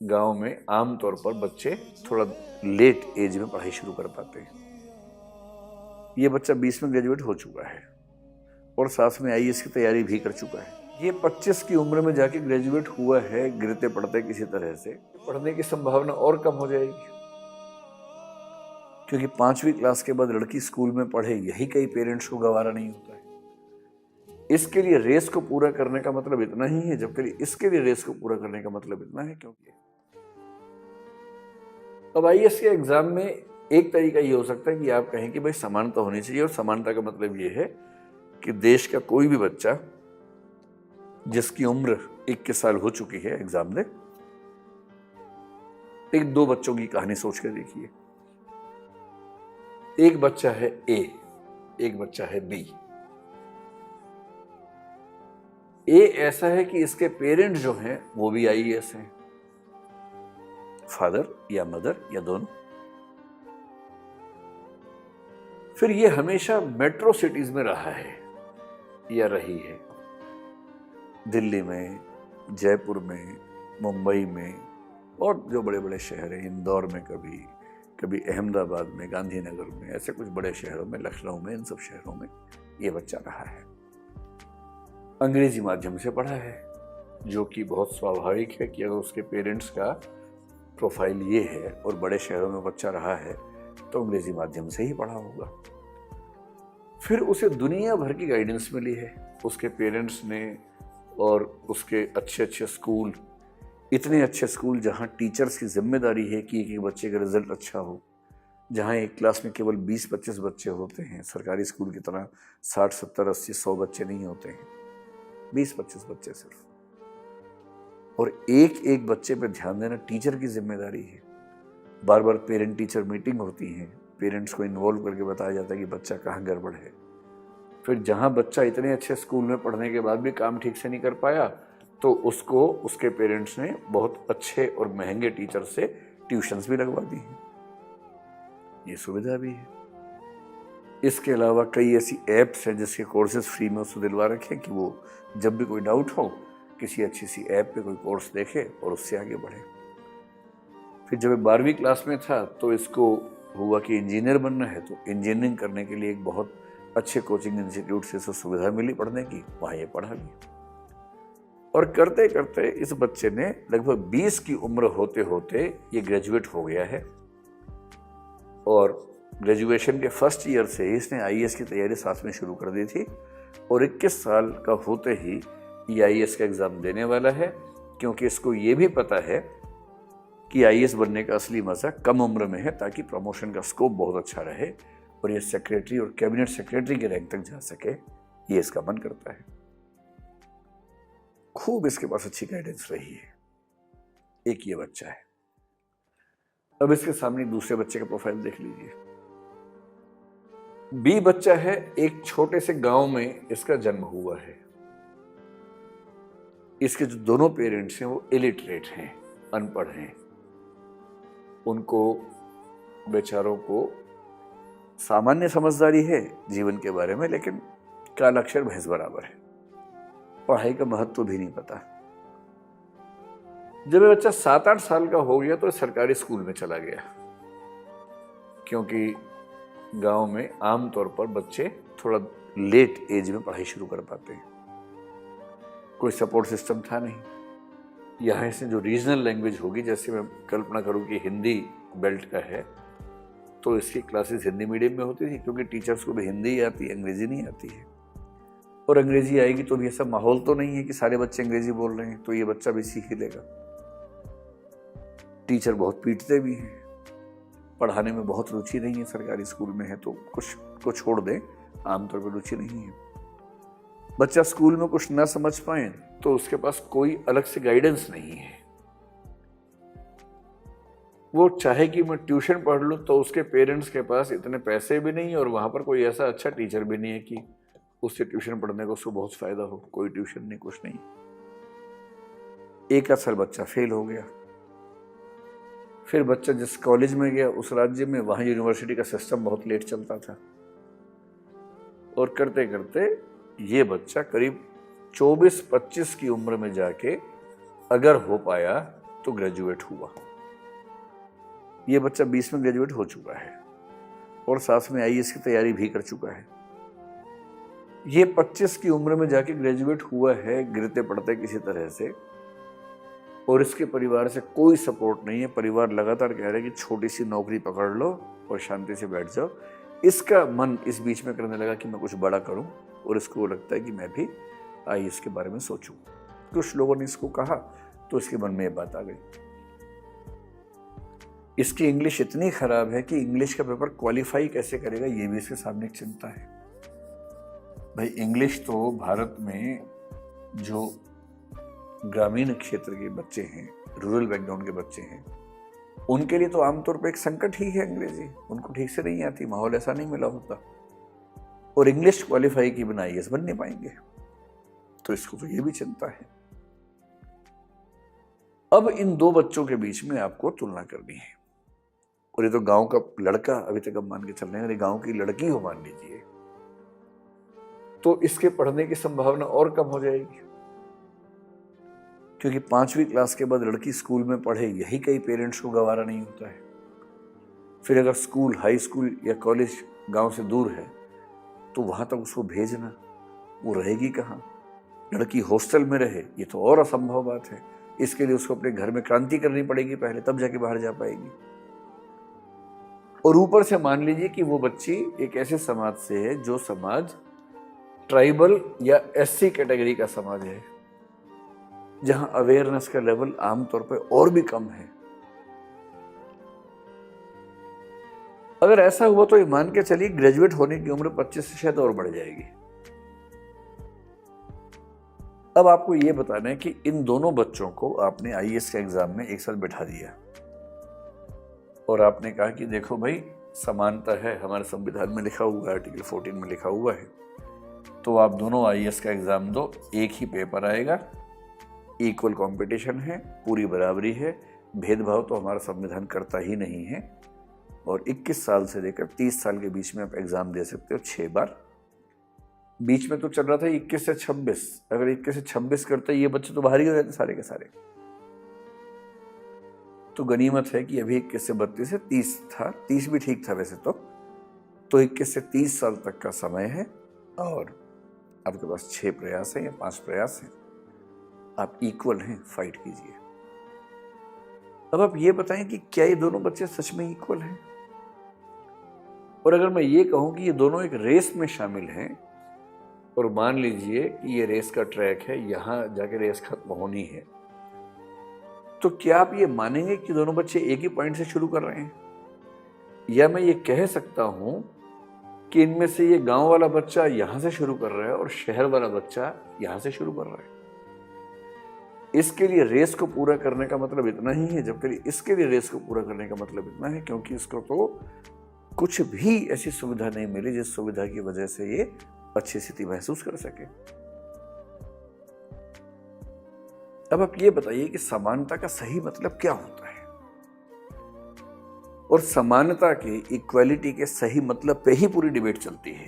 गांव में आम तौर पर बच्चे थोड़ा लेट एज में पढ़ाई शुरू कर पाते हैं। ये बच्चा 20 में ग्रेजुएट हो चुका है और साथ में आईएएस की तैयारी भी कर चुका है। ये 25 की उम्र में जाके ग्रेजुएट हुआ है, गिरते पड़ते किसी तरह से। पढ़ने की संभावना और कम हो जाएगी, क्योंकि 5वीं क्लास के बाद लड़की स्कूल में पढ़े, यही कई पेरेंट्स को गवारा नहीं होता है। इसके लिए रेस को पूरा करने का मतलब इतना ही है, जबकि इसके लिए रेस को पूरा करने का मतलब इतना है। क्योंकि अब आईएएस के एग्जाम में एक तरीका ये हो सकता है कि आप कहें कि भाई समानता होनी चाहिए, और समानता का मतलब ये है कि देश का कोई भी बच्चा जिसकी उम्र 21 साल हो चुकी है एग्जाम दे। एक दो बच्चों की कहानी सोच के देखिए। एक बच्चा है ए, एक बच्चा है बी। ए ऐसा है कि इसके पेरेंट जो हैं वो भी आईएएस हैं, फादर या मदर या दोनों। फिर ये हमेशा मेट्रो सिटीज में रहा है या रही है, दिल्ली में, जयपुर में, मुंबई में, और जो बड़े बड़े शहर हैं, इंदौर में, कभी अहमदाबाद में, गांधीनगर में, ऐसे कुछ बड़े शहरों में, लखनऊ में, इन सब शहरों में ये बच्चा रहा है। अंग्रेजी माध्यम से पढ़ा है, जो कि बहुत स्वाभाविक है कि अगर उसके पेरेंट्स का प्रोफाइल ये है और बड़े शहरों में बच्चा रहा है तो अंग्रेजी माध्यम से ही पढ़ा होगा। फिर उसे दुनिया भर की गाइडेंस मिली है उसके पेरेंट्स ने, और उसके अच्छे अच्छे स्कूल, इतने अच्छे स्कूल जहाँ टीचर्स की जिम्मेदारी है कि एक बच्चे का रिजल्ट अच्छा हो, जहाँ एक क्लास में केवल 20-25 बच्चे होते हैं, सरकारी स्कूल की तरह 60, 70, 80, 100 बच्चे नहीं होते हैं, 20-25 बच्चे सिर्फ। और एक एक बच्चे पे ध्यान देना टीचर की जिम्मेदारी है। बार बार पेरेंट टीचर मीटिंग होती है, पेरेंट्स को इन्वॉल्व करके बताया जाता है कि बच्चा कहाँ गड़बड़ है। फिर जहाँ बच्चा इतने अच्छे स्कूल में पढ़ने के बाद भी काम ठीक से नहीं कर पाया तो उसको उसके पेरेंट्स ने बहुत अच्छे और महंगे टीचर से ट्यूशन्स भी लगवा दी हैं। ये सुविधा भी है। इसके अलावा कई ऐसी ऐप्स हैं जिसके कोर्सेज फ्री में उसको दिलवा रखे कि वो जब भी कोई डाउट हो किसी अच्छी सी ऐप पे कोई कोर्स देखे और उससे आगे बढ़े। फिर जब 12वीं क्लास में था तो इसको हुआ कि इंजीनियर बनना है, तो इंजीनियरिंग करने के लिए एक बहुत अच्छे कोचिंग इंस्टीट्यूट से इसको सुविधा मिली पढ़ने की, वहाँ ये पढ़ा भी। और करते करते इस बच्चे ने लगभग 20 की उम्र होते होते ये ग्रेजुएट हो गया है, और ग्रेजुएशन के फर्स्ट ईयर से इसने आईएएस की तैयारी साथ में शुरू कर दी थी, और 21 साल का होते ही ये आईएएस का एग्जाम देने वाला है, क्योंकि इसको ये भी पता है कि आईएएस बनने का असली मजा कम उम्र में है, ताकि प्रमोशन का स्कोप बहुत अच्छा रहे और ये सेक्रेटरी और कैबिनेट सेक्रेटरी के रैंक तक जा सके, ये इसका मन करता है। खूब इसके पास अच्छी गाइडेंस रही है। एक ये बच्चा है। अब इसके सामने दूसरे बच्चे का प्रोफाइल देख लीजिए। बी बच्चा है, एक छोटे से गांव में इसका जन्म हुआ है। इसके जो दोनों पेरेंट्स हैं वो इलिटरेट हैं, अनपढ़ हैं। उनको बेचारों को सामान्य समझदारी है जीवन के बारे में, लेकिन काला अक्षर भैंस बराबर है, पढ़ाई का महत्व भी नहीं पता। जब ये बच्चा 7-8 साल का हो गया तो सरकारी स्कूल में चला गया, क्योंकि गांव में आमतौर पर बच्चे थोड़ा लेट एज में पढ़ाई शुरू कर पाते हैं। कोई सपोर्ट सिस्टम था नहीं। यहाँ से जो रीजनल लैंग्वेज होगी, जैसे मैं कल्पना करूँ कि हिंदी बेल्ट का है, तो इसकी क्लासेस हिंदी मीडियम में होती थी, क्योंकि टीचर्स को भी हिंदी ही आती है, अंग्रेजी नहीं आती है। और अंग्रेजी आएगी तो भी ऐसा माहौल तो नहीं है कि सारे बच्चे अंग्रेजी बोल रहे हैं, तो ये बच्चा भी सीख ही लेगा। टीचर बहुत पीटते भी हैं, पढ़ाने में बहुत रुचि नहीं है, सरकारी स्कूल में है तो कुछ को छोड़ दें, आमतौर पर रुचि नहीं है। बच्चा स्कूल में कुछ ना समझ पाए तो उसके पास कोई अलग से गाइडेंस नहीं है। वो चाहे कि मैं ट्यूशन पढ़ लूँ तो उसके पेरेंट्स के पास इतने पैसे भी नहीं, और वहाँ पर कोई ऐसा अच्छा टीचर भी नहीं है कि उससे ट्यूशन पढ़ने को उसको बहुत फायदा हो। कोई ट्यूशन नहीं, कुछ नहीं। एक साल बच्चा फेल हो गया। फिर बच्चा जिस कॉलेज में गया उस राज्य में, वहाँ यूनिवर्सिटी का सिस्टम बहुत लेट चलता था, और करते करते ये बच्चा करीब 24-25 की उम्र में जाके अगर हो पाया तो ग्रेजुएट हुआ। ये बच्चा 20 में ग्रेजुएट हो चुका है और साथ में आईएएस की तैयारी भी कर चुका है। ये 25 की उम्र में जाके ग्रेजुएट हुआ है गिरते पड़ते किसी तरह से, और इसके परिवार से कोई सपोर्ट नहीं है। परिवार लगातार कह रहा है कि छोटी सी नौकरी पकड़ लो और शांति से बैठ जाओ। इसका मन इस बीच में करने लगा कि मैं कुछ बड़ा करूं, और इसको लगता है कि मैं भी आईएएस के बारे में सोचूं। कुछ लोगों ने इसको कहा तो इसके मन में ये बात आ गई। इसकी इंग्लिश इतनी खराब है कि इंग्लिश का पेपर क्वालिफाई कैसे करेगा ये भी इसके सामने एक चिंता है। भाई इंग्लिश तो भारत में जो ग्रामीण क्षेत्र के बच्चे हैं, रूरल बैकग्राउंड के बच्चे हैं, उनके लिए तो आमतौर पर एक संकट ही है अंग्रेजी। उनको ठीक से नहीं आती, माहौल ऐसा नहीं मिला होता, और इंग्लिश क्वालिफाई की बिना आईएएस बन नहीं पाएंगे। तो इसको तो ये भी चिंता है। अब इन दो बच्चों के बीच में आपको तुलना करनी है, और ये तो गांव का लड़का, अभी तक अब मान के चल रहे हैं, गांव की लड़की हो मान लीजिए, तो इसके पढ़ने की संभावना और कम हो जाएगी, क्योंकि 5वीं क्लास के बाद लड़की स्कूल में पढ़े यही कई पेरेंट्स को गवारा नहीं होता है। फिर अगर स्कूल, हाई स्कूल या कॉलेज गांव से दूर है तो वहां तक उसको भेजना, वो रहेगी कहाँ? लड़की हॉस्टल में रहे ये तो और असंभव बात है। इसके लिए उसको अपने घर में क्रांति करनी पड़ेगी पहले, तब जाके बाहर जा पाएगी। और ऊपर से मान लीजिए कि वो बच्ची एक ऐसे समाज से है जो समाज ट्राइबल या एससी कैटेगरी का समाज है, जहां अवेयरनेस का लेवल आमतौर पर और भी कम है। अगर ऐसा हुआ तो ये मान के चलिए ग्रेजुएट होने की उम्र 25 से शायद और बढ़ जाएगी। अब आपको ये बताना है कि इन दोनों बच्चों को आपने आईएएस के एग्जाम में एक साथ बैठा दिया और आपने कहा कि देखो भाई, समानता है, हमारे संविधान में लिखा हुआ है, आर्टिकल 14 में लिखा हुआ है, तो आप दोनों आईएएस का एग्जाम दो, एक ही पेपर आएगा, इक्वल कंपटीशन है, पूरी बराबरी है, भेदभाव तो हमारा संविधान करता ही नहीं है, और 21 साल से लेकर 30 साल के बीच में आप एग्जाम दे सकते हो 6 बार। बीच में तो चल रहा था 21 से 26, अगर 21 से 26 करते ये बच्चे तो बाहर ही हो जाते सारे के सारे। तो गनीमत है कि अभी 21 से 32 से 30 था, 30 भी ठीक था वैसे तो 21 से 30 साल तक का समय है, और आपके पास 6 प्रयास है या 5 प्रयास है, आप इक्वल हैं, फाइट कीजिए। अब आप ये बताएं कि क्या ये दोनों बच्चे सच में इक्वल हैं? और अगर मैं ये कहूं कि ये दोनों एक रेस में शामिल हैं, और मान लीजिए कि ये रेस का ट्रैक है, यहां जाके रेस खत्म होनी है, तो क्या आप ये मानेंगे कि दोनों बच्चे एक ही पॉइंट से शुरू कर रहे हैं? या मैं ये कह सकता हूं कि इनमें से ये गांव वाला बच्चा यहां से शुरू कर रहा है और शहर वाला बच्चा यहां से शुरू कर रहा है? इसके लिए रेस को पूरा करने का मतलब इतना ही है, जबकि इसके लिए रेस को पूरा करने का मतलब इतना है क्योंकि इसको तो कुछ भी ऐसी सुविधा नहीं मिली जिस सुविधा की वजह से ये अच्छी स्थिति महसूस कर सके। अब आप ये बताइए कि समानता का सही मतलब क्या होता है, और समानता के, इक्वालिटी के सही मतलब पे ही पूरी डिबेट चलती है।